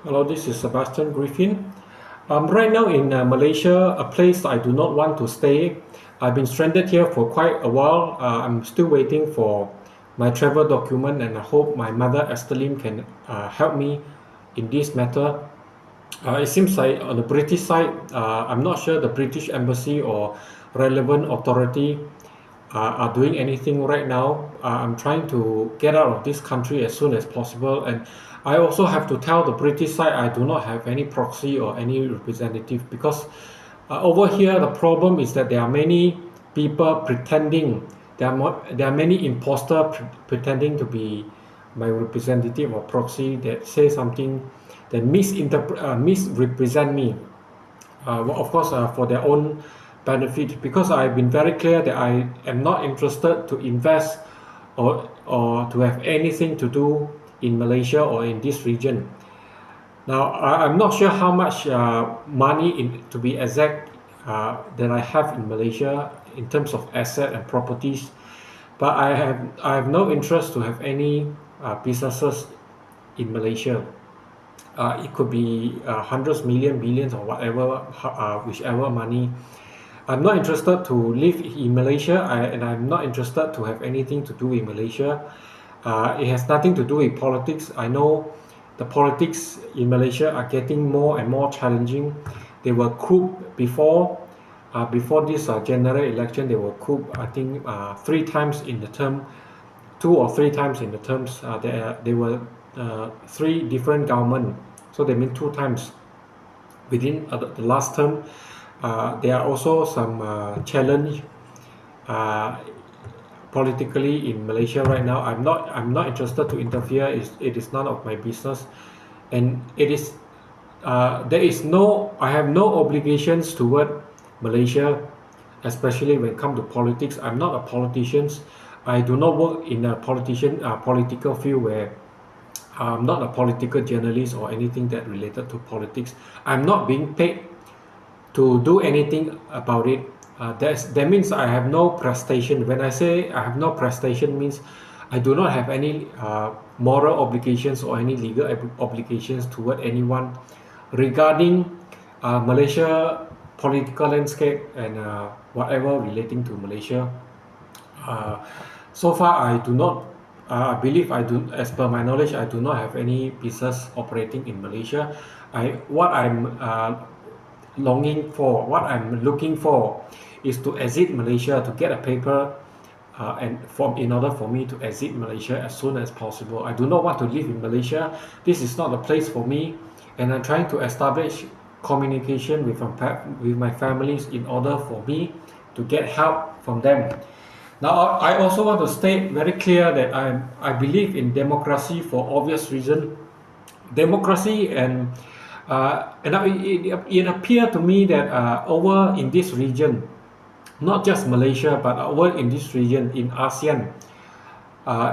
Hello, this is Sebastian Griffin. Right now in Malaysia, a place I do not want to stay. I've been stranded here for quite a while. I'm still waiting for my travel document, and I hope my mother Esther Lim can help me in this matter. It seems like on the British side, I'm not sure the British embassy or relevant authority are doing anything right now. I'm trying to get out of this country as soon as possible, and I also have to tell the British side I do not have any proxy or any representative because over here the problem is that there are many people pretending. There are many imposters pretending to be my representative or proxy that say something that misrepresent me, of course, for their own benefit, because I've been very clear that I am not interested to invest or to have anything to do in Malaysia or in this region. Now, I'm not sure how much money, to be exact, that I have in Malaysia in terms of asset and properties, but I have no interest to have any businesses in Malaysia. It could be hundreds, million, billions, or whatever, whichever money. I'm not interested to live in Malaysia, and I'm not interested to have anything to do in Malaysia. It has nothing to do with politics. I know the politics in Malaysia are getting more and more challenging. They were couped before this general election. They were couped, I think, three times in the term, two or three times in the terms. They were three different government, so they mean two times within the last term. There are also some challenge uh, politically in Malaysia right now. I'm not interested to interfere. It is none of my business, and it is there is no I have no obligations toward Malaysia, especially when it comes to politics. I'm not a politician. I do not work in a political field where I'm not a political journalist or anything that related to politics. I'm not being paid to do anything about it. That means I have no prestation. When I say I have no prestation, means I do not have any moral obligations or any legal obligations toward anyone regarding Malaysia political landscape and whatever relating to Malaysia. Uh, so far, I do not. I believe I do. As per my knowledge, I do not have any business operating in Malaysia. What I'm longing for, what I'm looking for, is to exit Malaysia, to get a paper, in order for me to exit Malaysia as soon as possible. I do not want to live in Malaysia. This is not a place for me, and I'm trying to establish communication with my families in order for me to get help from them. Now, I also want to state very clear that I believe in democracy for obvious reason. Democracy and it appeared to me that over in this region, not just Malaysia, but over in this region in ASEAN,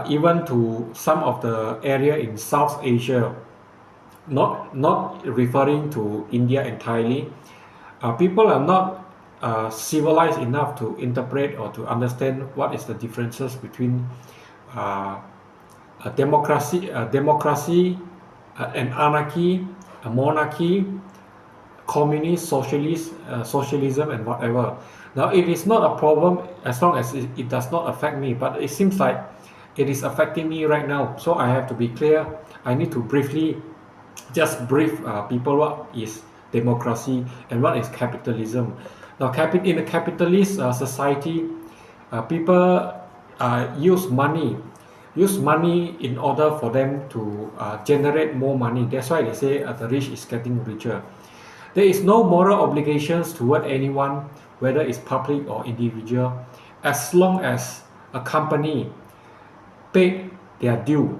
even to some of the area in South Asia, not referring to India entirely, people are not civilized enough to interpret or to understand what is the differences between uh, an anarchy, a monarchy, communist, socialist, socialism, and whatever. Now, it is not a problem as long as it does not affect me, but it seems like it is affecting me right now. So I have to be clear. I need to briefly just brief people what is democracy and what is capitalism. Now, in a capitalist society, people use money in order for them to generate more money. That's why they say the rich is getting richer. There is no moral obligations toward anyone, whether it's public or individual, as long as a company paid their due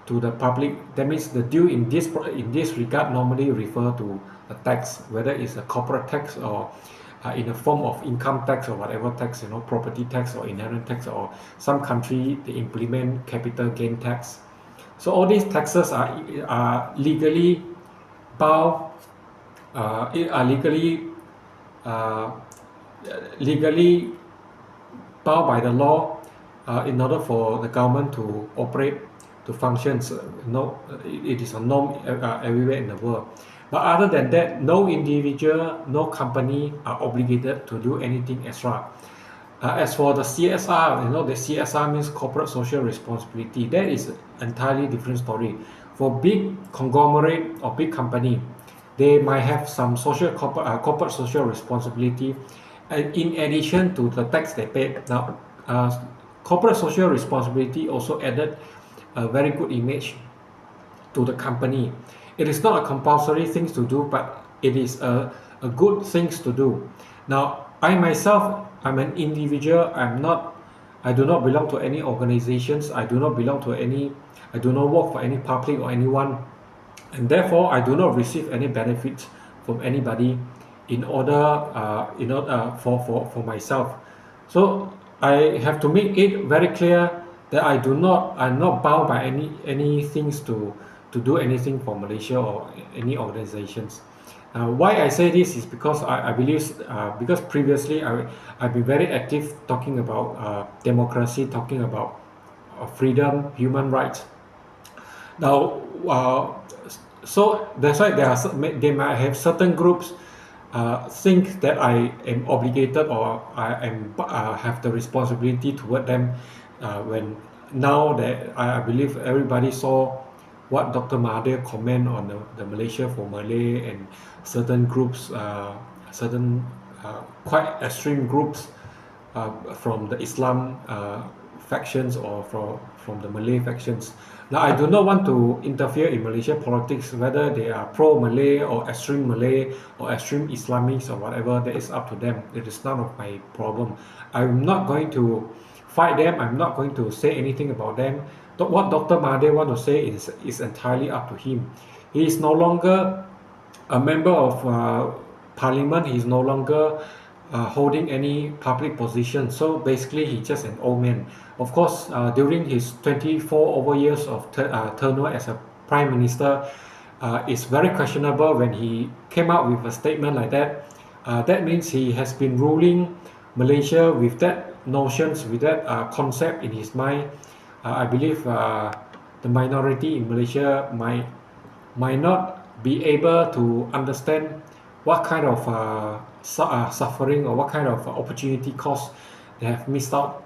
to the public. That means the due in this regard normally refer to a tax, whether it's a corporate tax or in the form of income tax or whatever tax, property tax or inherent tax, or some country they implement capital gain tax. So all these taxes are legally bound, are uh, legally bound by the law in order for the government to operate to function. No, it is a norm everywhere in the world. But other than that, no individual, no company are obligated to do anything extra. As for the CSR, the CSR means corporate social responsibility. That is an entirely different story. For big conglomerate or big company, they might have some corporate social responsibility, in addition to the tax they pay. Now, corporate social responsibility also added a very good image to the company. It is not a compulsory thing to do, but it is a good things to do. Now, I myself, I'm an individual. I do not belong to any organizations. I do not work for any public or anyone, and therefore I do not receive any benefits from anybody in order, for myself. So I have to make it very clear that I'm not bound by any things to do anything for Malaysia or any organizations. Why I say this is because I believe, because previously I've been very active talking about democracy, talking about freedom, human rights. Now, so that's why they might have certain groups think that I am obligated, or I am have the responsibility toward them, when now that I believe everybody saw what Dr. Mahathir comment on the Malaysia for Malay, and certain groups, certain quite extreme groups from the Islam factions, or from the Malay factions. Now, I do not want to interfere in Malaysian politics, whether they are pro-Malay or extreme Malay or extreme Islamics or whatever. That is up to them. It is none of my problem. I'm not going to fight them. I'm not going to say anything about them. What Dr. Mahathir want to say is entirely up to him. He is no longer a member of parliament. He's no longer holding any public position. So basically, he's just an old man. Of course, during his 24 over years of tenure as a prime minister, it's very questionable when he came out with a statement like that. That means he has been ruling Malaysia with that notions, with that concept in his mind. I believe the minority in Malaysia might not be able to understand what kind of suffering, or what kind of opportunity cost they have missed out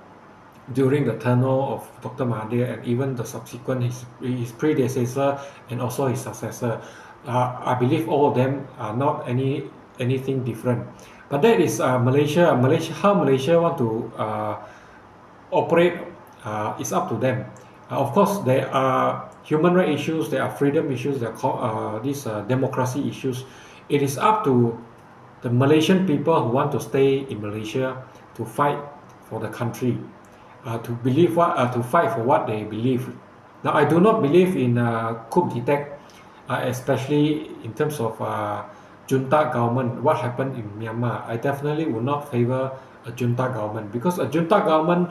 during the tenure of Dr. Mahathir, and even the subsequent his predecessor and also his successor. I believe all of them are not anything different. But that is Malaysia. How Malaysia want to operate is up to them. Of course, there are human rights issues, there are freedom issues, there are these democracy issues. It is up to the Malaysian people who want to stay in Malaysia to fight for the country, to fight for what they believe. Now, I do not believe in coup d'etat, especially in terms of junta government. What happened in Myanmar? I definitely would not favor a junta government, because a junta government,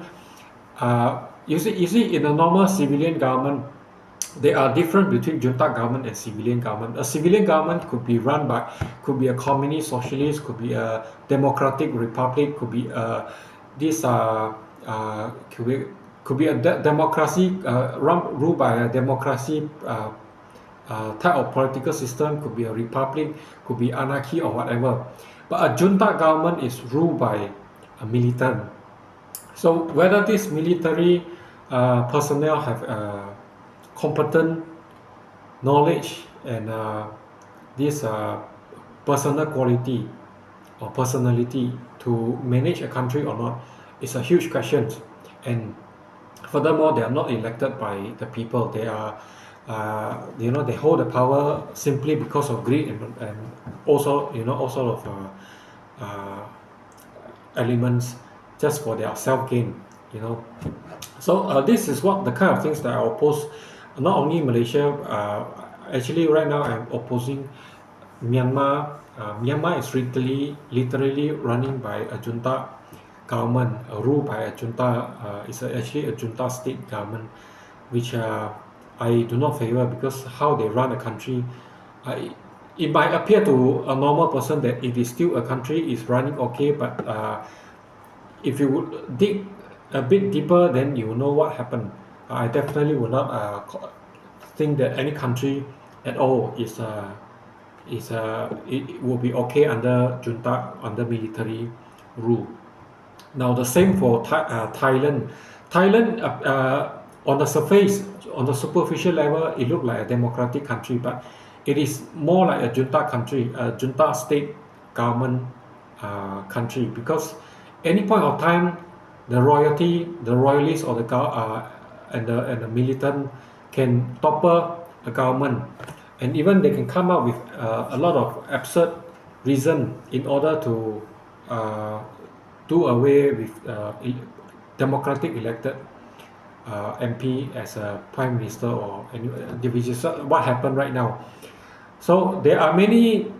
you see, in a normal civilian government, there are different between junta government and civilian government. A civilian government could be a communist socialist, could be a democratic republic, could be this could be a democracy ruled by a democracy type of political system, could be a republic, could be anarchy or whatever. But a junta government is ruled by a militant. So whether this military personnel have competent knowledge and this personal quality or personality to manage a country or not is a huge question. And furthermore, they are not elected by the people. They are, they hold the power simply because of greed, and also, all sort of elements, just for their self gain. So this is what the kind of things that I oppose. Not only Malaysia, actually right now I'm opposing Myanmar. Myanmar is literally running by a junta government, ruled by a junta. It's actually a junta state government, which I do not favor, because how they run a country, it might appear to a normal person that it is still a country, is running okay, but if you would dig a bit deeper, then you know what happened. I definitely would not think that any country at all it will be okay under junta, under military rule. Now the same for Thailand. Thailand, on the surface, on the superficial level, it looked like a democratic country, but it is more like a junta country, a junta state government country. Because any point of time, the royalty, the royalists, or the militant can topple a government, and even they can come up with a lot of absurd reason in order to uh, do away with democratic elected MP as a prime minister or any division. So what happened right now? So there are many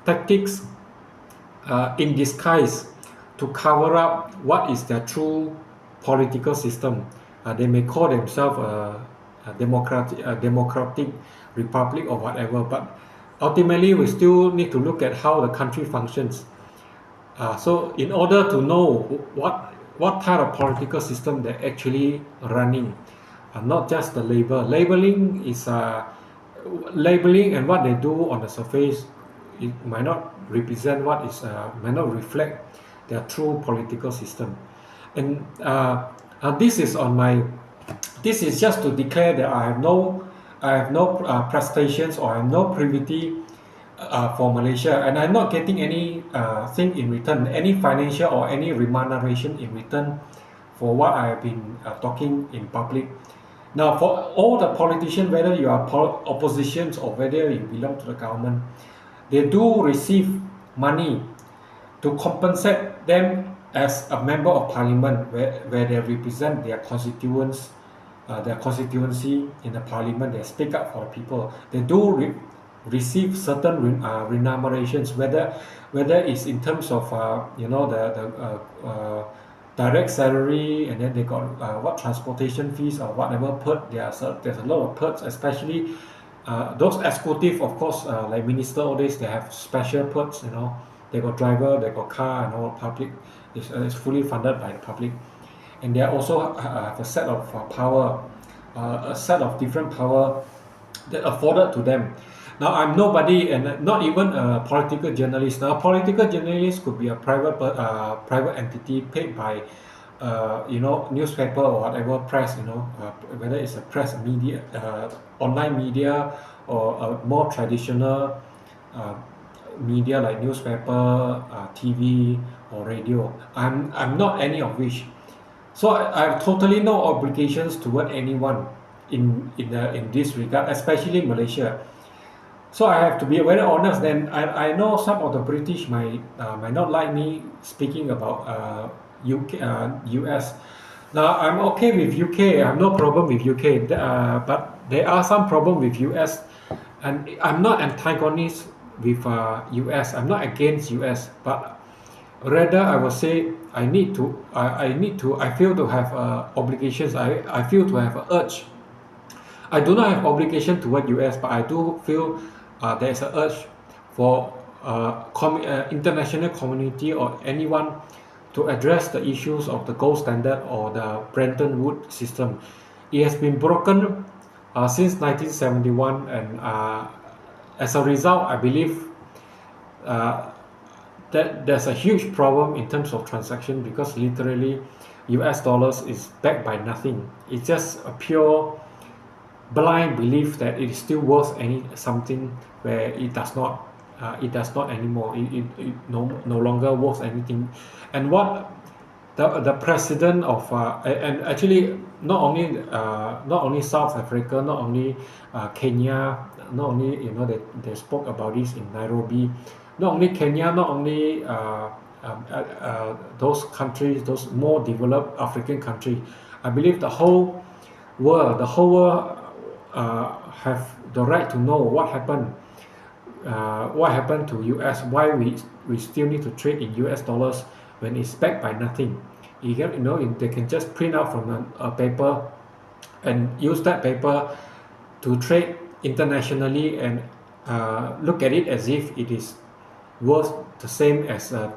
tactics in disguise to cover up what is their true political system. They may call themselves a democratic republic or whatever, but ultimately we still need to look at how the country functions. So in order to know what type of political system they're actually running, not just the labeling, and what they do on the surface, it might not represent might not reflect their true political system. And this is just to declare that I have no prestations, or I have no privity for Malaysia, and I'm not getting any thing in return, any financial or any remuneration in return for what I have been talking in public. Now, for all the politicians, whether you are oppositions or whether you belong to the government, they do receive money to compensate them as a member of parliament, where they represent their constituency in the parliament. They speak up for the people. They do receive certain remunerations, whether it's in terms of direct salary, and then they got what transportation fees or whatever perk. There's a lot of perks, especially those executive, of course, like minister, all this, they have special perks. They got driver, they got car, and all public. It's fully funded by the public, and they also have a set of power, a set of different power that afforded to them. Now, I'm nobody, and not even a political journalist. Now, a political journalist could be a private entity paid by newspaper or whatever press, whether it's a press media, online media, or a more traditional uh, media like newspaper, TV, or radio. I'm not any of which. So I have totally no obligations toward anyone in this regard, especially Malaysia. So I have to be very honest. Then I know some of the British might not like me speaking about UK, US. Now I'm okay with UK. I have no problem with UK, but there are some problem with US, and I'm not antagonist with US. I'm not against US, but rather I will say I feel to have obligations. I feel to have an urge. I do not have obligation toward US, but I do feel there is an urge for international community or anyone to address the issues of the gold standard or the Bretton Woods system. It has been broken since 1971, and as a result, I believe uh, that there's a huge problem in terms of transaction, because literally US dollars is backed by nothing. It's just a pure blind belief that it is still worth something, where it does not anymore. It no longer worth anything. And what the president of and actually not only South Africa, not only Kenya, not only they spoke about this in Nairobi, not only Kenya, not only those countries, those more developed African countries. I believe the whole world have the right to know what happened to US, why we still need to trade in US dollars when it's backed by nothing. They can just print out from a paper and use that paper to trade internationally, and look at it as if it is worth the same as worth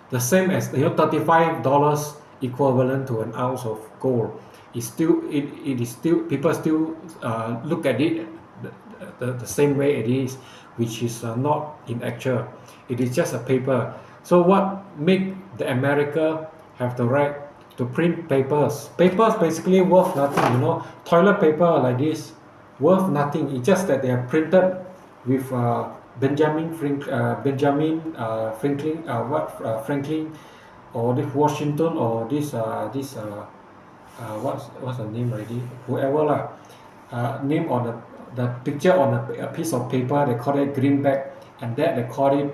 the same as $35 equivalent to an ounce of gold. It is still people still look at it the same way it is, which is not in actual. It is just a paper. So what make the America have the right to print papers? Papers basically worth nothing. Toilet paper like this worth nothing. It's just that they are printed with Franklin, or this Washington, or what's the name already? Whoever lah, name on the picture on a piece of paper. They call it greenback, and that they call it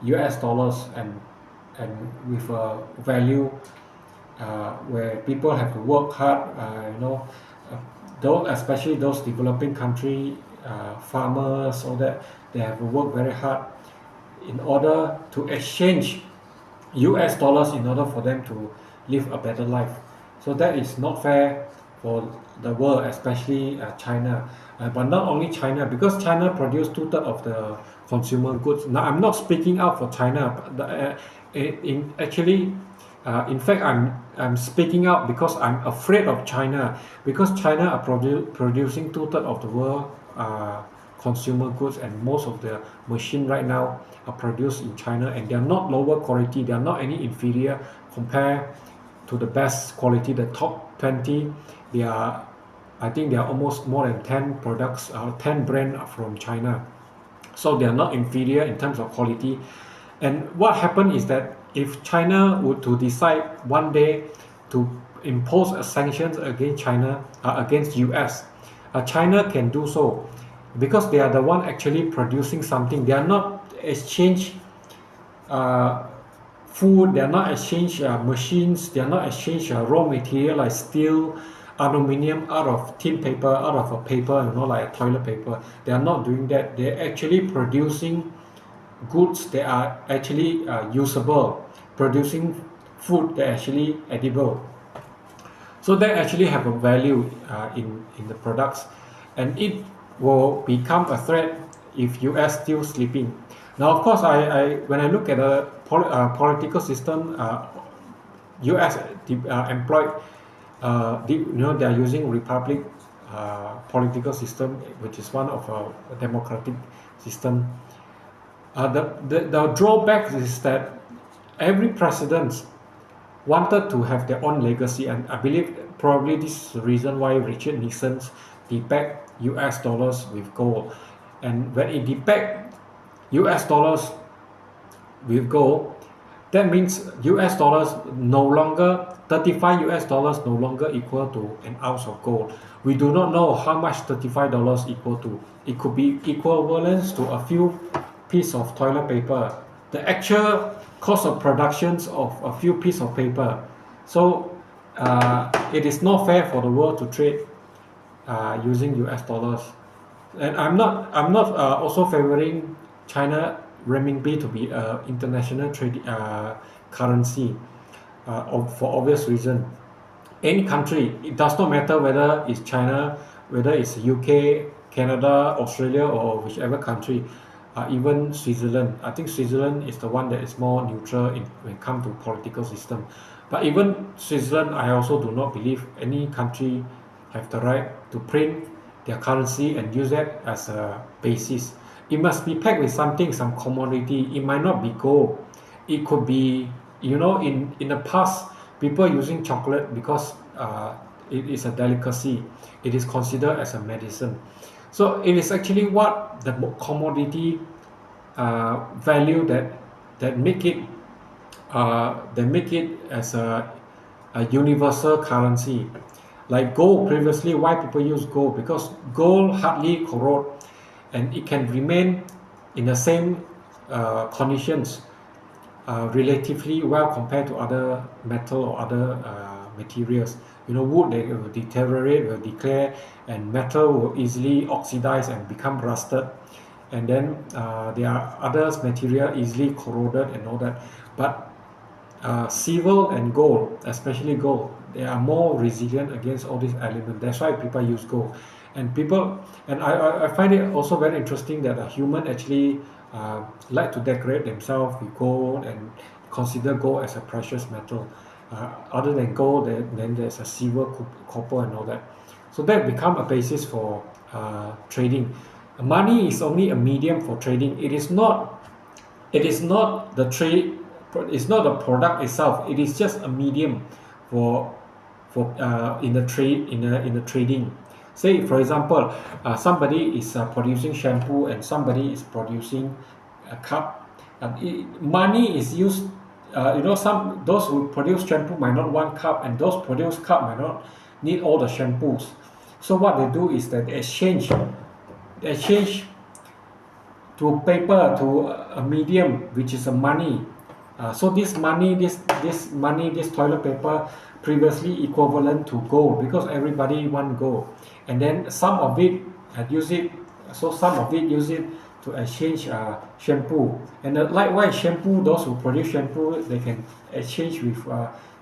U.S. dollars, and with a value where people have to work hard. Those, especially those developing country farmers, all that, they have to work very hard in order to exchange US dollars in order for them to live a better life. So that is not fair for the world, especially China. But not only China, because China produces two-thirds of the consumer goods. Now, I'm not speaking out for China. But in fact, I'm speaking out because I'm afraid of China, because China are producing two-thirds of the world consumer goods, and most of the machine right now are produced in China, and they are not lower quality. They are not any inferior compared to the best quality, the top 20. I think they are almost more than 10 products, 10 brand from China. So they are not inferior in terms of quality. And what happened is that if China were to decide one day to impose a sanctions against China, against US, China can do so, because they are the one actually producing something. They are not exchange food, they are not exchange machines, they are not exchange raw material like steel, aluminum out of tin paper, out of a paper, like toilet paper. They are not doing that. They're actually producing goods that are actually usable, producing food that are actually edible. So that actually have a value in the products, and it will become a threat if US still sleeping. Now, of course, when I look at the political system, US employed, they are using republic political system, which is one of a democratic system. The drawback is that every president wanted to have their own legacy, and I believe probably this is the reason why Richard Nixon debacked US dollars with gold. And when he debacked US dollars with gold, that means US dollars no longer, 35 US dollars no longer equal to an ounce of gold. We do not know how much $35 equal to. It could be equivalent to a few pieces of toilet paper, the actual cost of productions of a few pieces of paper. So it is not fair for the world to trade using US dollars. And I'm not also favoring China renminbi to be international trade currency for obvious reason. Any country, it does not matter whether it's China, whether it's UK, Canada, Australia, or whichever country, even Switzerland. I think Switzerland is the one that is more neutral when it comes to political system. But even Switzerland, I also do not believe any country have the right to print their currency and use that as a basis. It must be packed with something, some commodity. It might not be gold. It could be, in the past, people using chocolate because it is a delicacy. It is considered as a medicine. So it is actually what the commodity value that make it as a universal currency. Like gold, previously, why people use gold? Because gold hardly corrode, and it can remain in the same conditions relatively well compared to other metal or other materials. Wood, they will deteriorate, will decay, and metal will easily oxidize and become rusted. And then there are other material easily corroded and all that. But silver and gold, especially gold, they are more resilient against all these elements. That's why people use gold. And I find it also very interesting that a human actually like to decorate themselves with gold and consider gold as a precious metal. Other than gold, then there's a silver, copper, and all that. So that become a basis for trading. Money is only a medium for trading. It is not the trade. It's not the product itself. It is just a medium for in the trade in the trading. Say for example, somebody is producing shampoo and somebody is producing a cup. Money is used. Some those who produce shampoo might not want cup, and those produce cup might not need all the shampoos. So what they do is that they exchange to paper, to a medium which is a money. So this toilet paper previously equivalent to gold because everybody want gold, and then some of it use it. So some of it use it to exchange shampoo, and likewise shampoo. Those who produce shampoo, they can exchange with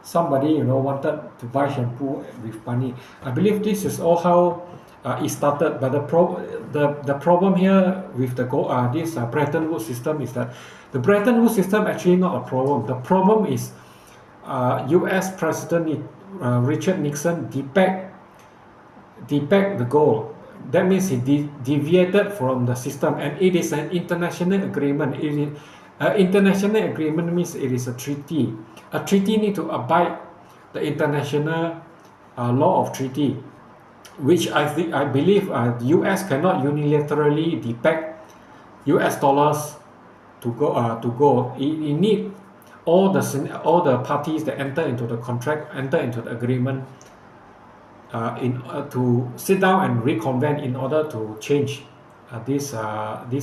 somebody wanted to buy shampoo with money. I believe this is all how it started. But the problem here with this Bretton Woods system is that the Bretton Woods system actually not a problem. The problem is U.S. President Richard Nixon debacked the goal. That means he deviated from the system, and it is an international agreement. International agreement means it is a treaty. A treaty need to abide the international law of treaty, which I believe the U.S. cannot unilaterally deback U.S. dollars to go. It need all the parties that enter into the contract, enter into the agreement, to sit down and reconvene in order to change this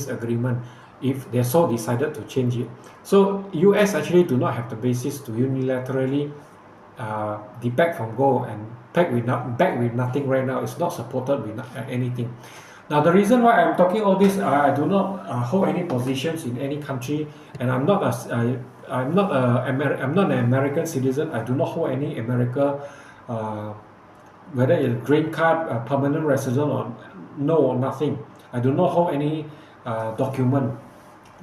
agreement if they so decided to change it. So U.S. actually do not have the basis to unilaterally deback from gold and back with nothing right now. It's not supported with anything. Now the reason why I'm talking all this, I do not hold any positions in any country, and I'm not an American citizen. I do not hold any America, whether it's green card, permanent resident, or no, nothing. I do not hold any document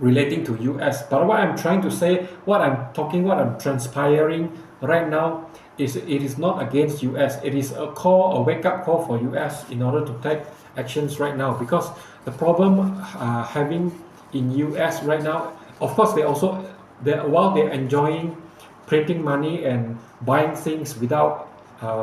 relating to US. But what I'm trying to say, what I'm transpiring right now is it is not against US. It is a wake-up call for US in order to take actions right now, because the problem having in US right now, of course, while they're enjoying printing money and buying things without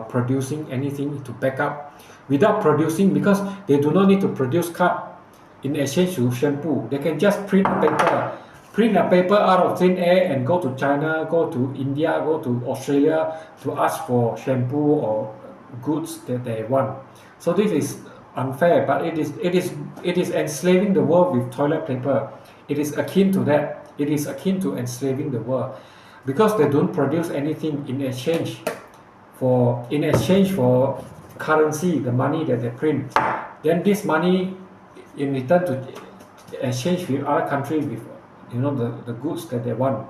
producing anything to back up, without producing, because they do not need to produce cup in exchange to shampoo. They can just print a paper out of thin air and go to China, go to India, go to Australia to ask for shampoo or goods that they want. So this is unfair, but it is enslaving the world with toilet paper. It is akin to that. It is akin to enslaving the world, because they don't produce anything in exchange for currency, the money that they print. Then this money in return to exchange with other countries with the goods that they want.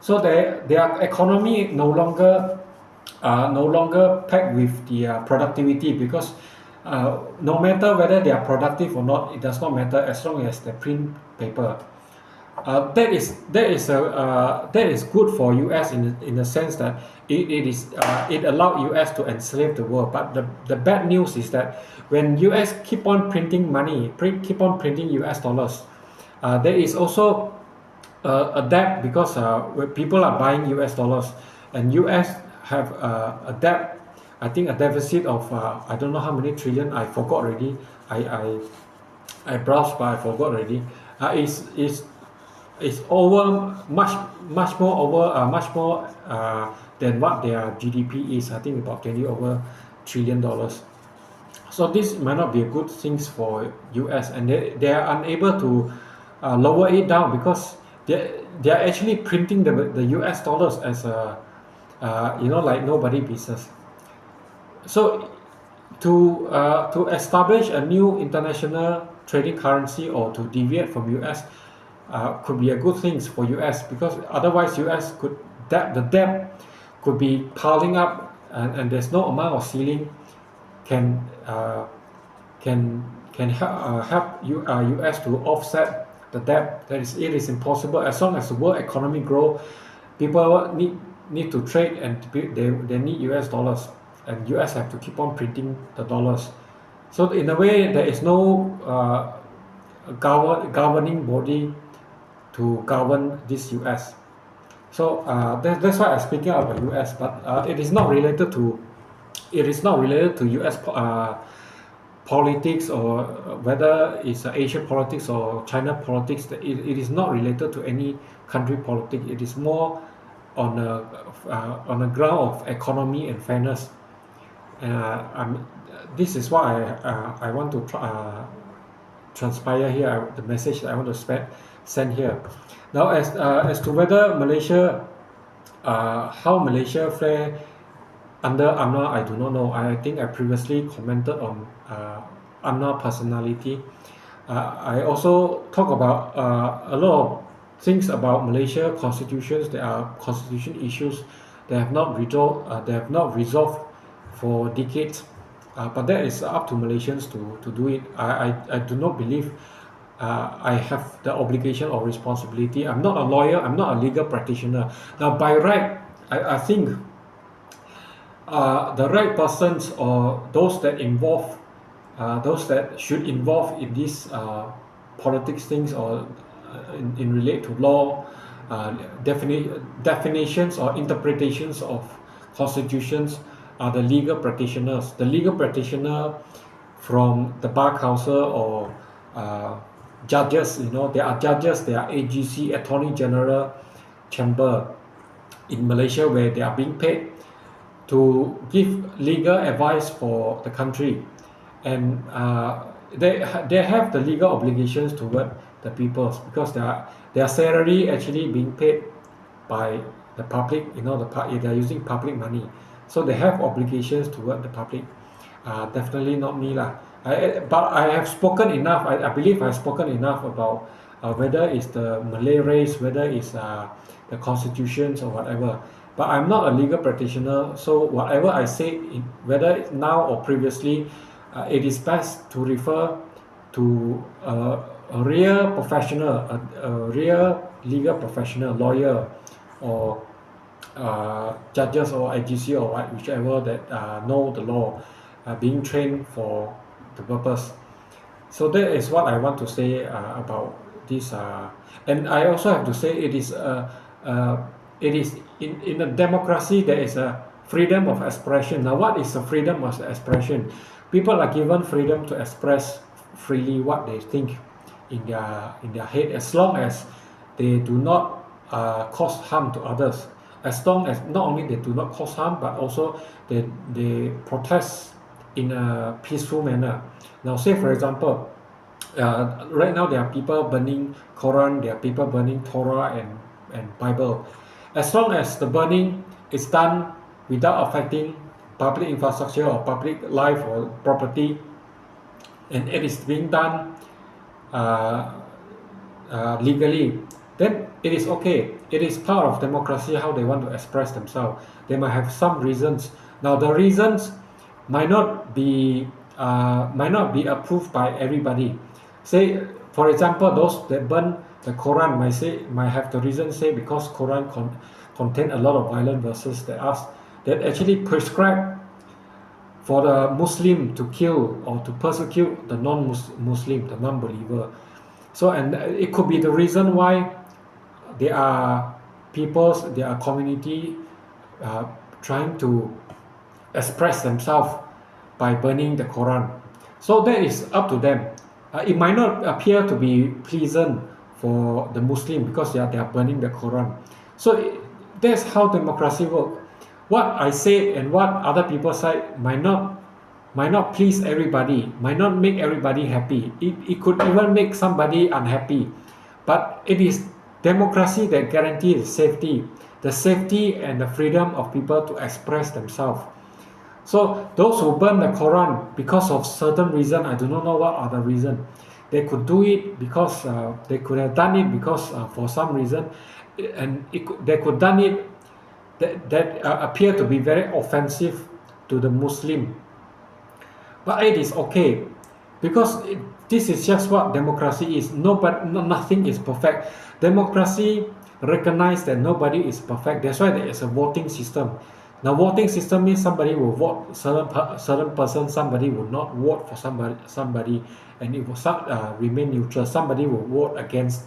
So their economy no longer pegged with the productivity, because no matter whether they are productive or not, it does not matter as long as they print paper. That is good for US in the sense that it allowed US to enslave the world. But the bad news is that when US keep on printing money, keep on printing US dollars, there is also a debt, because when people are buying US dollars, and US have a debt. I think a deficit of I don't know how many trillion. I forgot already. I browsed, but I forgot already. Is over much more than what their GDP is. I think about 20 over trillion dollars. So this might not be a good things for US, and they are unable to lower it down, because they are actually printing the US dollars as a like nobody business. So to establish a new international trading currency, or to deviate from US, could be a good thing for US, because otherwise US the debt could be piling up, and there's no amount of ceiling can help US to offset the debt. It is impossible. As long as the world economy grow, people need need to trade and they need US dollars, and US have to keep on printing the dollars. So in a way, there is no governing body to govern this US. So that's why I'm speaking about US, but it is not related to US politics, or whether it's Asian politics or China politics. It is not related to any country politics. It is more on a ground of economy and fairness. This is what I want to transpire here. The message that I want to send here. Now, as to whether Malaysia, how Malaysia fare under UMNO, I do not know. I think I previously commented on UMNO personality. I also talk about a lot of things about Malaysia constitutions. There are constitution issues that have not resolved for decades. But that is up to Malaysians to do it. I do not believe I have the obligation or responsibility. I'm not a lawyer. I'm not a legal practitioner. Now, by right, I think the right persons, or those that should involve in these politics things, or in relate to law, definitions or interpretations of constitutions, are the legal practitioners. The legal practitioner from the Bar Council, or judges, there are judges, there are AGC, Attorney General Chamber in Malaysia, where they are being paid to give legal advice for the country, and they have the legal obligations toward the people, because their salary actually being paid by the public. They are using public money, so they have obligations toward the public. Definitely not me lah. But I have spoken enough. I believe I've spoken enough about whether it's the Malay race, whether it's the constitutions or whatever. But I'm not a legal practitioner, so whatever I say, whether now or previously, it is best to refer to a real professional, a real legal professional, lawyer, or judges, or IGC, or whichever that know the law, being trained for the purpose. So that is what I want to say about this. And I also have to say, it is in a democracy, there is a freedom of expression. Now, what is a freedom of expression? People are given freedom to express freely what they think in their head, as long as they do not cause harm to others. As long as not only they do not cause harm, but also they protest in a peaceful manner. Now, say for example, right now there are people burning Quran, there are people burning Torah and Bible. As long as the burning is done without affecting public infrastructure or public life or property, and it is being done legally, then it is okay. It is part of democracy how they want to express themselves. They might have some reasons. Now, the reasons might not be approved by everybody. Say, for example, those that burn the Quran might have the reason, say, because Quran contain a lot of violent verses that actually prescribe for the Muslim to kill or to persecute the non-Muslim, the non-believer. So, and it could be the reason why there are community trying to express themselves by burning the Quran. So that is up to them. It might not appear to be pleasant for the Muslim, because they are burning the Quran. So that's how democracy works. What I say and what other people say might not please everybody, might not make everybody happy. It could even make somebody unhappy. But it is democracy that guarantees the safety and the freedom of people to express themselves. So those who burn the Quran because of certain reason, I do not know what are the reason. They could do it because they could have done it because for some reason, and they could done it that appear to be very offensive to the Muslim. But it is okay, because this is just what democracy is. Nothing is perfect. Democracy recognize that nobody is perfect. That's why there is a voting system. Now, voting system means somebody will vote certain person, somebody will not vote for somebody, and it will remain neutral. Somebody will vote against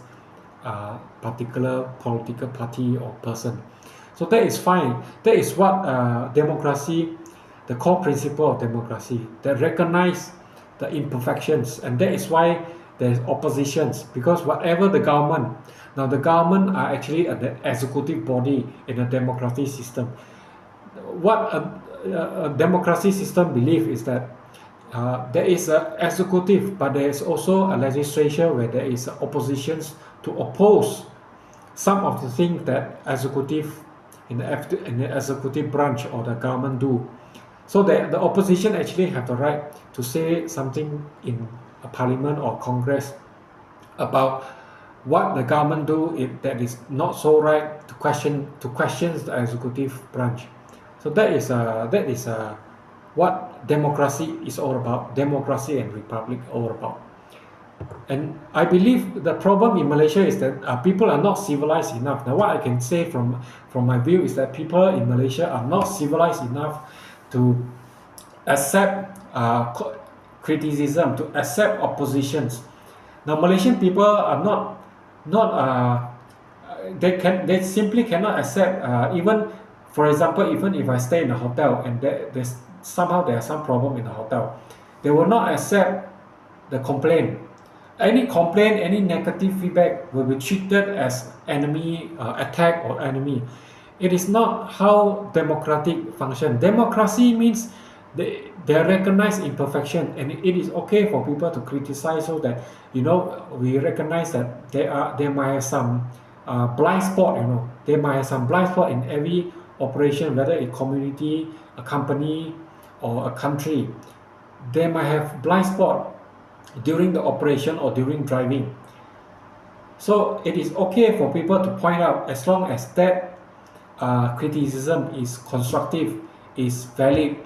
particular political party or person. So that is fine. That is what democracy, the core principle of democracy, that recognize the imperfections, and that is why there's oppositions, because whatever the government, now the government are actually the executive body in a democratic system. What a democracy system believe is that there is an executive, but there is also a legislature where there is oppositions to oppose some of the things that executive in the executive branch or the government do. So the opposition actually have the right to say something in a parliament or congress about what the government do if that is not so right, to question the executive branch. So that is what democracy is all about. Democracy and republic all about. And I believe the problem in Malaysia is that people are not civilized enough. Now, what I can say from my view is that people in Malaysia are not civilized enough to accept criticism, to accept oppositions. Now, Malaysian people are not they simply cannot accept, even for example, even if I stay in a hotel and there's somehow there are some problem in the hotel, they will not accept the complaint. Any complaint, any negative feedback will be treated as enemy, attack or enemy. It is not how democratic function. Democracy means they recognize imperfection, and it is okay for people to criticize, so that we recognize that there might have some blind spot. There might have some blind spot in every operation, whether a community, a company, or a country. They might have blind spot during the operation or during driving. So it is okay for people to point out, as long as that criticism is constructive, is valid.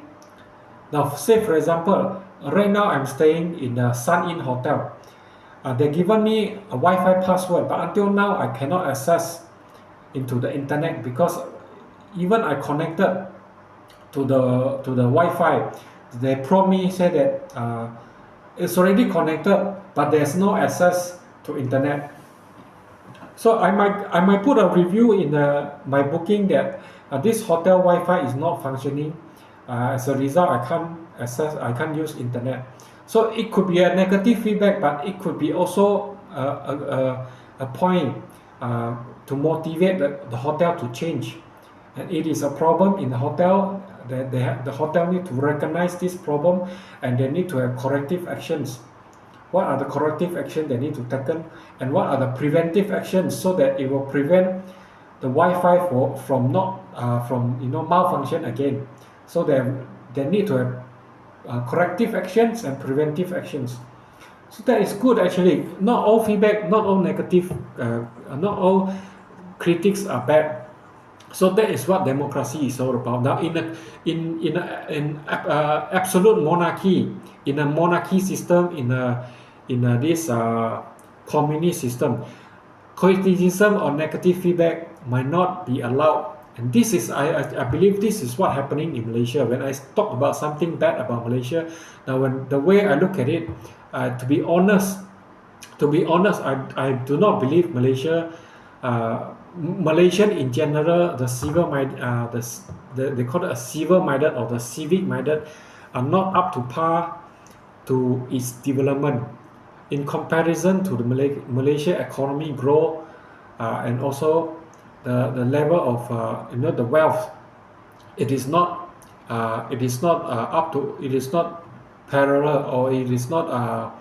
Now, say for example, right now I'm staying in the Sun Inn Hotel. They given me a Wi-Fi password, but until now I cannot access into the internet, because even I connected to the Wi-Fi, they prompt me, say that it's already connected, but there's no access to internet. So I might put a review in my booking that this hotel Wi-Fi is not functioning. As a result, I can't use internet. So it could be a negative feedback, but it could be also a point to motivate the hotel to change. And it is a problem in the hotel that the hotel need to recognize this problem, and they need to have corrective actions. What are the corrective actions they need to taken, and what are the preventive actions, so that it will prevent the Wi-Fi from malfunction again. So they need to have corrective actions and preventive actions. So that is good actually. Not all feedback, not all negative, not all critics are bad. So that is what democracy is all about. Now, in absolute monarchy, in a monarchy system, in this communist system, criticism or negative feedback might not be allowed. And this is, I believe, this is what happening in Malaysia. When I talk about something bad about Malaysia, now when the way I look at it, to be honest, I do not believe Malaysia. Malaysian in general, the they call it a civil-minded or the civic-minded, are not up to par to its development. In comparison to the Malaysia economy grow, and also the level of the wealth, it is not parallel, or it is not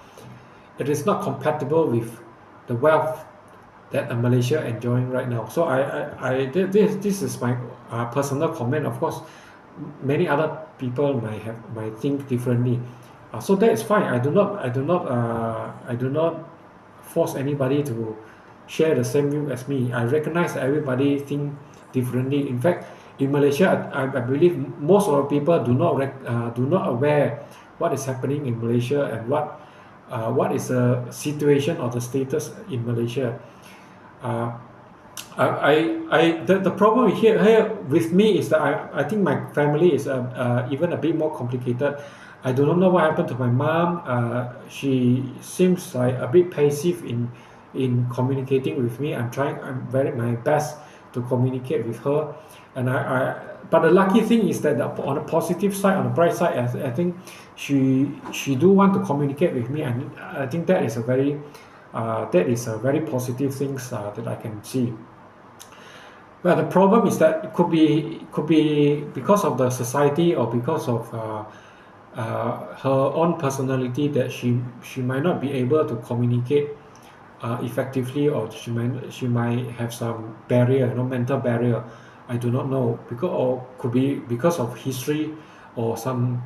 compatible with the wealth that Malaysia enjoying right now. So this is my personal comment. Of course, many other people might think differently. So that is fine. I do not force anybody to share the same view as me. I recognize that everybody think differently. In fact, in Malaysia, I believe most of the people do not aware what is happening in Malaysia, and what is the situation or the status in Malaysia. The problem here with me is that I think my family is even a bit more complicated. I do not know what happened to my mom. She seems like a bit passive in communicating with me. I'm very my best to communicate with her, and but the lucky thing is that on the positive side, on the bright side, I think she do want to communicate with me, and I think that is a very positive things that I can see. Well, the problem is that it could be because of the society or because of her own personality that she might not be able to communicate effectively, or she might have some barrier, mental barrier. I do not know, because or could be because of history, or some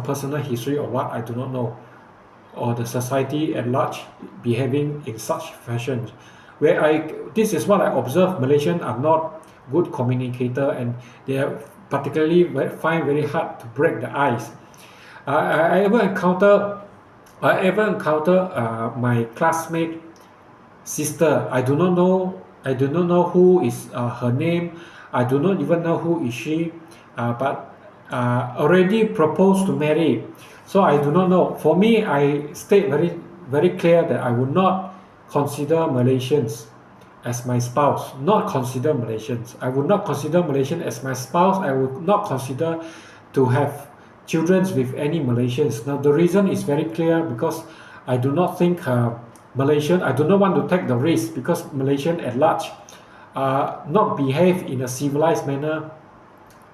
personal history, or what, I do not know, or the society at large behaving in such fashion. Where this is what I observe: Malaysians are not good communicator, and they are particularly find very hard to break the ice. I ever encounter my classmate sister. I do not know who is her name. I do not even know who is she, but already proposed to marry. So I do not know. For me, I state very very clear that I would not consider Malaysians as my spouse. Not consider Malaysians. I would not consider Malaysian as my spouse. I would not consider to have children with any Malaysians. Now the reason is very clear, because I do not think Malaysian. I do not want to take the risk, because Malaysian at large not behave in a civilized manner.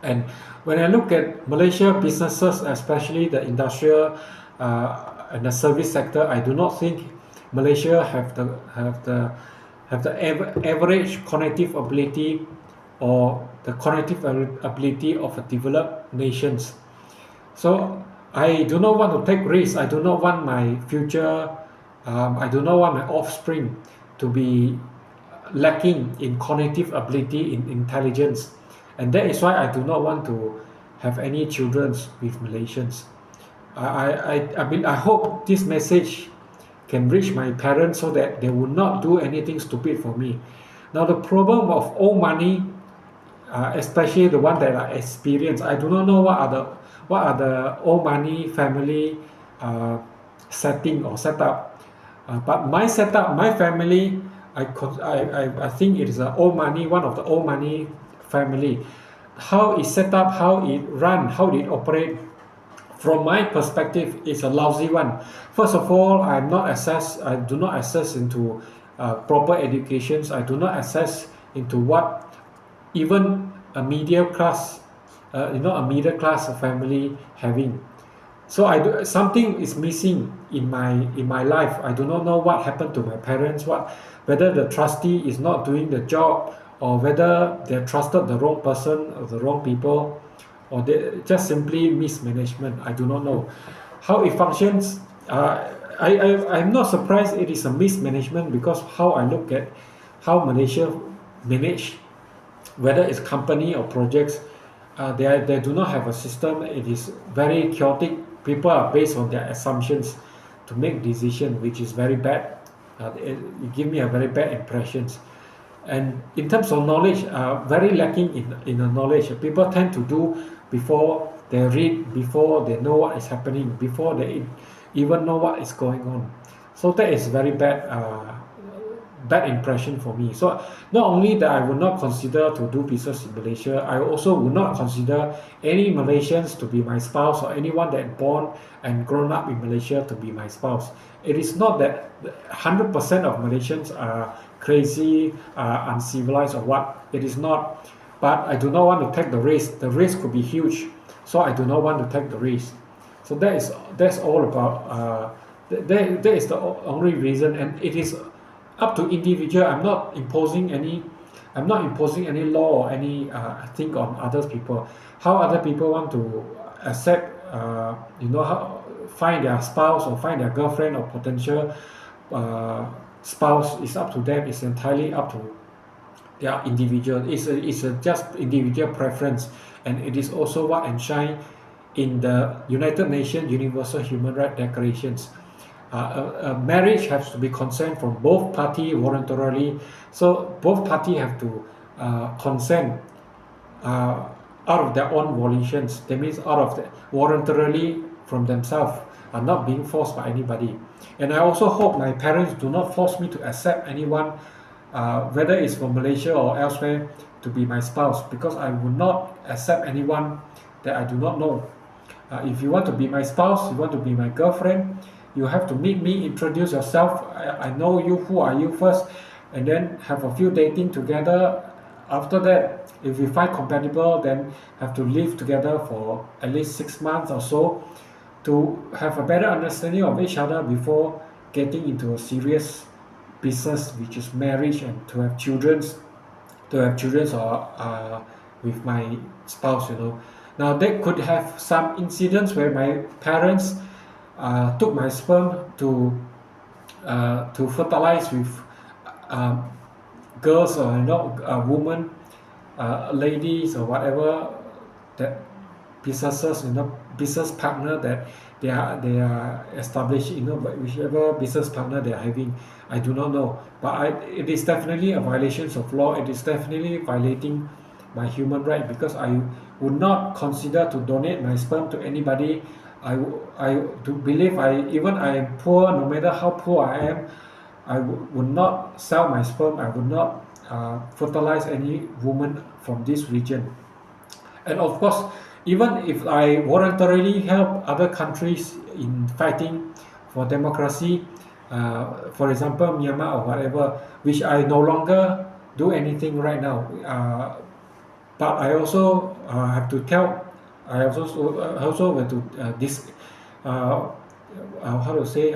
And when I look at Malaysia businesses, especially the industrial and the service sector, I do not think Malaysia have the average cognitive ability, or the cognitive ability of a developed nations. So I do not want to take risks. I do not want my future. I do not want my offspring to be lacking in cognitive ability, in intelligence, and that is why I do not want to have any children with Malaysians. I hope this message can reach my parents, so that they will not do anything stupid for me. Now the problem of old money, especially the one that I experience, I do not know what are the old money family uh, setting or setup. But my setup, my family, I think it is a old money, one of the old money family. How it set up, how it run, how it operate, from my perspective, is a lousy one. First of all, I do not access into proper educations. I do not access into what even a middle class family having. So something is missing in my life. I do not know what happened to my parents, whether the trustee is not doing the job, or whether they trusted the wrong person or the wrong people, or they just simply mismanagement. I do not know how it functions. I'm not surprised it is a mismanagement, because how I look at how Malaysia manage, whether it's company or projects, they do not have a system. It is very chaotic. People are based on their assumptions to make decision, which is very bad. It give me a very bad impressions. And in terms of knowledge, very lacking in the knowledge. People tend to do before they read, before they know what is happening, before they even know what is going on. So that is very bad impression for me. So not only that I would not consider to do business in Malaysia, I also would not consider any Malaysians to be my spouse, or anyone that born and grown up in Malaysia to be my spouse. It is not that 100% of Malaysians are crazy, uncivilized, or what. It is not. But I do not want to take the risk. The risk could be huge, so I do not want to take the risk. So that's all about. That is the only reason, and it is up to individual. I'm not imposing any law or any thing on other people. How other people want to accept, how find their spouse, or find their girlfriend, or potential spouse, is up to them. It's entirely up to their individual. It's a just individual preference, and it is also what enshrined in the United Nations Universal Human Rights Declarations. A marriage has to be consent from both party voluntarily. So both party have to consent uh, out of their own volitions. That means out of the voluntarily from themselves, are not being forced by anybody. And I also hope my parents do not force me to accept anyone, whether it's from Malaysia or elsewhere, to be my spouse, because I would not accept anyone that I do not know. If you want to be my spouse, you want to be my girlfriend, you have to meet me, introduce yourself. I know you, who are you first, and then have a few dating together. After that, if we find compatible, then have to live together for at least 6 months or so to have a better understanding of each other before getting into a serious business, which is marriage, and to have children or with my spouse. Now that could have some incidents where my parents took my sperm to fertilize with um, girls, or women, ladies, or whatever, that business partner that they are established, but whichever business partner they are having, I do not know, but it is definitely a violation of law. It is definitely violating my human right, because I would not consider to donate my sperm to anybody. I do believe, I am poor, no matter how poor I am, I would not sell my sperm. I would not fertilize any woman from this region. And of course, even if I voluntarily help other countries in fighting for democracy, for example, Myanmar or whatever, which I no longer do anything right now, but I also have to tell, I also want to uh, how to say,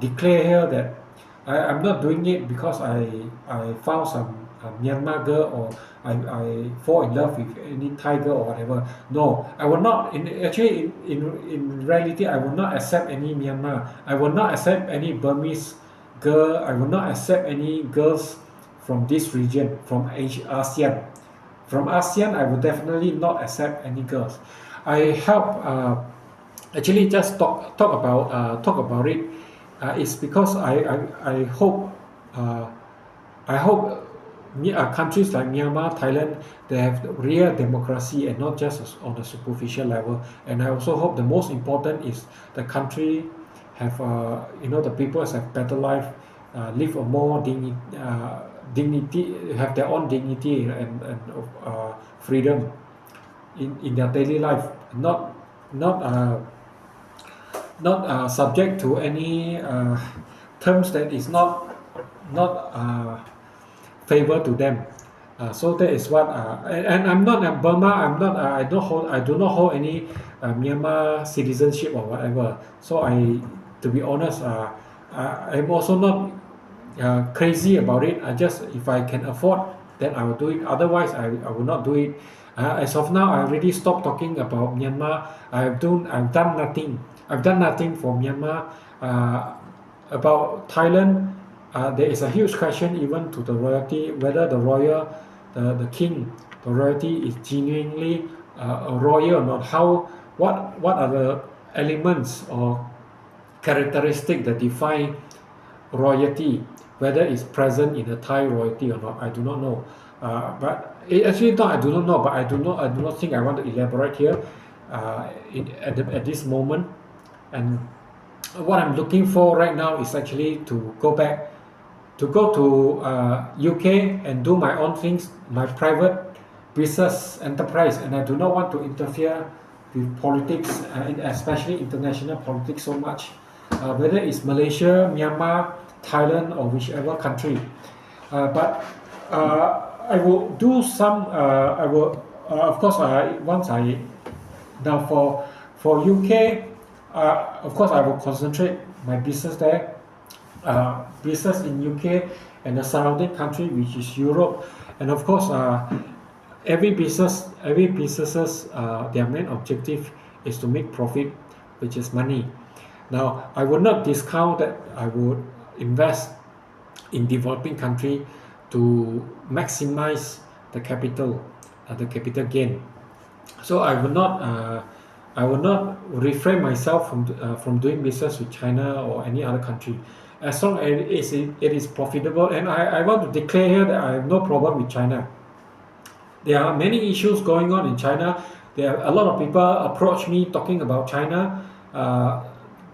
declare here that I'm not doing it because I found some Myanmar girl, or I fall in love with any Thai girl or whatever. No, I will not. In reality, I will not accept any Myanmar. I will not accept any Burmese girl. I will not accept any girls from this region, from ASEAN. From ASEAN, I will definitely not accept any girls. I help. Actually, just talk about it. It's because I hope, uh, countries like Myanmar, Thailand, they have real democracy and not just on a superficial level. And I also hope the most important is the country have, the people have better life, live a more dignity, have their own dignity and freedom in their daily life, not subject to any terms that is not favor to them. So that is what, and I'm not in Burma. I do not hold any Myanmar citizenship or whatever. So to be honest, I'm also not crazy about it. If I can afford, then I will do it. Otherwise, I will not do it. As of now, I already stopped talking about Myanmar. I've done nothing. I've done nothing for Myanmar. About Thailand, there is a huge question even to the royalty, whether the king, the royalty is genuinely a royal or not. What are the elements or characteristic that define royalty, whether it's present in the Thai royalty or not, I do not know. But actually, not I do not know, but I do not think I want to elaborate here at this moment. And what I'm looking for right now is actually to go to UK and do my own things, my private business enterprise, and I do not want to interfere with politics, especially international politics so much, whether it's Malaysia, Myanmar, Thailand, or whichever country. But I will do some. I will, of course, once I now for UK, of course, I will concentrate my business there, business in UK and the surrounding country, which is Europe, and of course, every businesses, their main objective is to make profit, which is money. Now, I would not discount that I would invest in developing country to maximize the capital gain. So I will not I will not refrain myself from doing business with China or any other country, as long as it is profitable. And I want to declare here that I have no problem with China. There are many issues going on in China. There are a lot of people approach me talking about China, uh,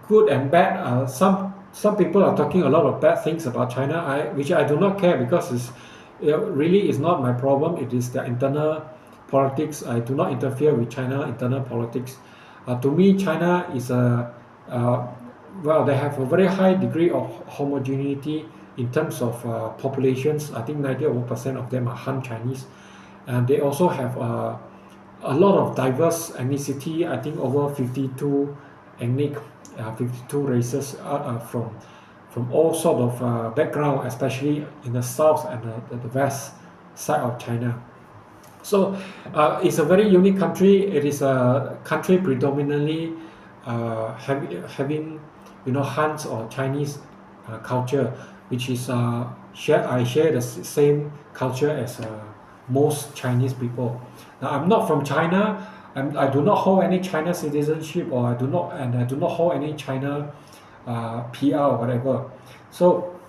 good and bad. Some people are talking a lot of bad things about China, which I do not care, because it really is not my problem. It is their internal politics. I do not interfere with China internal politics. To me, China is uh, well, they have a very high degree of homogeneity in terms of populations. I think 91% of them are Han Chinese, and they also have a lot of diverse ethnicity. I think over 52 ethnic, 52 races from all sort of background, especially in the south and the west side of China. So it's a very unique country. It is a country predominantly having, Han's or Chinese culture, which is I share the same culture as most Chinese people. Now, I'm not from China. I do not hold any China citizenship, or I do not hold any China PR or whatever. So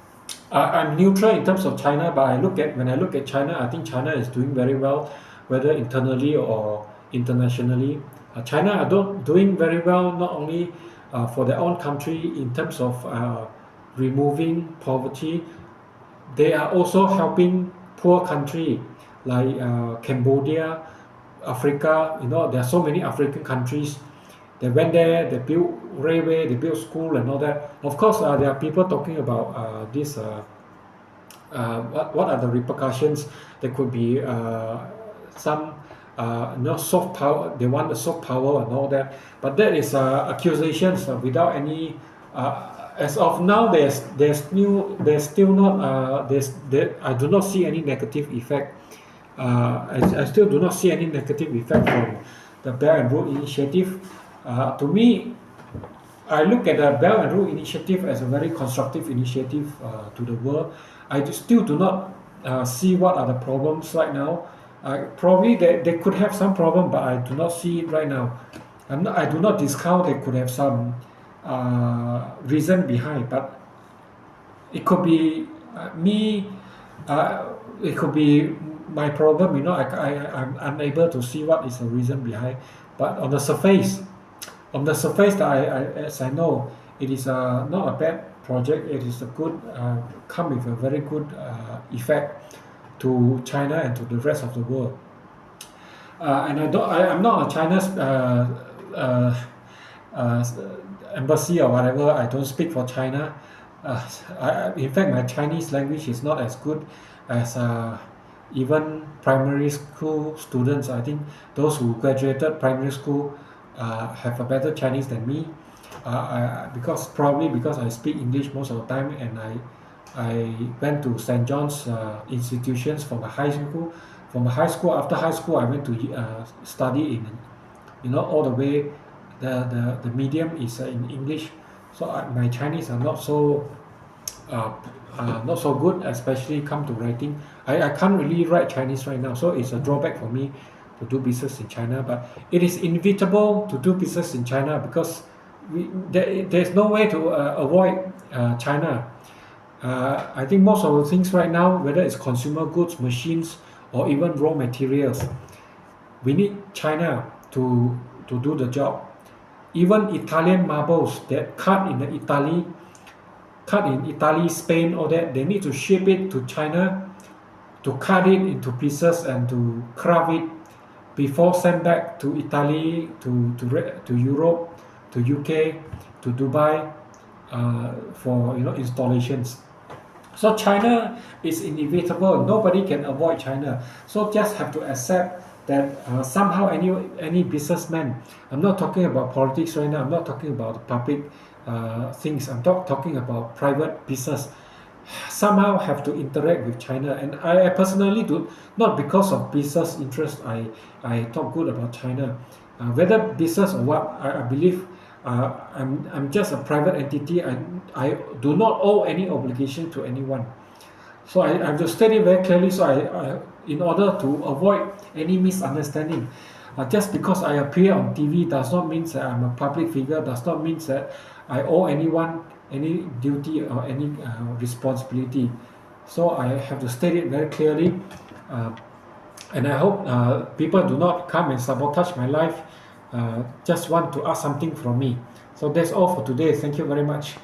I'm neutral in terms of China, but when I look at China, I think China is doing very well, whether internally or internationally. China are doing very well, not only for their own country in terms of removing poverty. They are also helping poor country like Cambodia, Africa. There are so many African countries. They went there, they built railway, they built school and all that. Of course, there are people talking about this. What are the repercussions? There could be some soft power. They want the soft power and all that, but that is accusations without any. As of now, there's still not I do not see any negative effect. I still do not see any negative effect from the Belt and Road Initiative. To me, I look at the Belt and Road Initiative as a very constructive initiative to the world. Still do not see what are the problems right now. Probably they could have some problem, but I do not see it right now. I do not discount they could have some reason behind, but it could be me. It could be my problem. I'm unable to see what is the reason behind. But on the surface, that as I know, it is not a bad project. It is a good, come with a very good effect to China and to the rest of the world. And I'm not a China's uh, embassy or whatever. I don't speak for China. In fact, my Chinese language is not as good as even primary school students. I think those who graduated primary school have a better Chinese than me. Because I speak English most of the time, and I went to St. John's institutions for my high school. After high school, I went to study in, all the way. The medium is in English, so my Chinese are uh, not so good, especially come to writing. I can't really write Chinese right now, so it's a drawback for me to do business in China. But it is inevitable to do business in China, because there's no way to avoid China. I think most of the things right now, whether it's consumer goods, machines, or even raw materials, we need China to do the job. Even Italian marbles that cut in Italy, Spain, all that, they need to ship it to China to cut it into pieces and to craft it before sent back to Italy, to Europe, to UK, to Dubai for installations. So China is inevitable. Nobody can avoid China. So just have to accept that somehow any businessman. I'm not talking about politics right now. I'm not talking about public things. I'm talking about private business. Somehow have to interact with China, and I personally do not because of business interest. I talk good about China, whether business or what. I believe I'm just a private entity. I do not owe any obligation to anyone. So I have to state it very clearly. So in order to avoid any misunderstanding, Just because I appear on TV does not mean that I'm a public figure, does not mean that I owe anyone any duty or any responsibility. So I have to state it very clearly. Uh, and I hope people do not come and sabotage my life, just want to ask something from me. So that's all for today. Thank you very much.